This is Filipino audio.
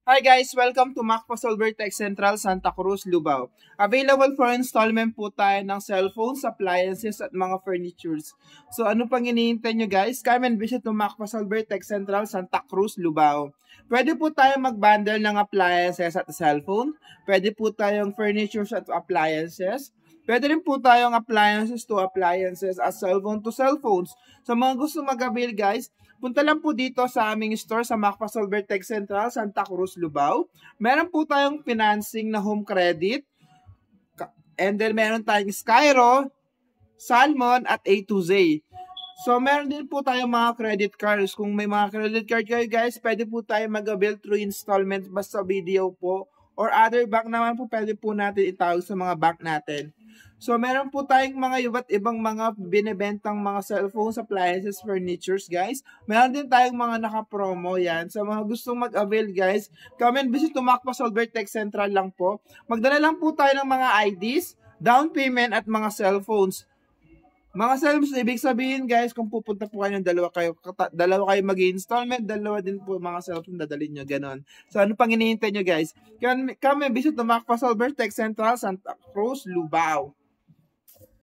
Hi guys! Welcome to MacPasolver Tech Central, Santa Cruz, Lubao. Available for installment po tayo ng cellphones, appliances at mga furnitures. So ano pang hinihintay nyo guys? Come and visit to MacPasolver Tech Central, Santa Cruz, Lubao. Pwede po tayo mag-bundle ng appliances at cellphone. Pwede po tayong furnitures at appliances. Pwede rin po tayong appliances to appliances at cellphone to cellphones. Sa mga gusto mag-avail guys, punta lang po dito sa aming store sa MacPasolver Tech Central, Santa Cruz, Lubao. Meron po tayong financing na home credit. And then meron tayong Skyro, Salmon at A to Z. So meron din po tayong mga credit cards. Kung may mga credit card kayo guys, pwede po tayo mag-avail through installments basta video po. Or other bank naman po, pwede po natin itawag sa mga bank natin. So, meron po tayong mga iba't ibang mga binibentang mga cellphones, appliances, furnitures, guys. Meron din tayong mga naka-promo yan. Sa mga gustong mag-avail, guys, come and visit to MacPasolver Tech Central lang po. Magdala lang po tayo ng mga IDs, down payment, at mga cellphones. Mga cellphones, ibig sabihin, guys, kung pupunta po kayo ng dalawa kayo mag-installment, dalawa din po mga cellphone dadalhin nyo, ganon. So, ano pang hinihintay nyo, guys? Come and visit to MacPasolver Tech Central, Santa Cruz, Lubao.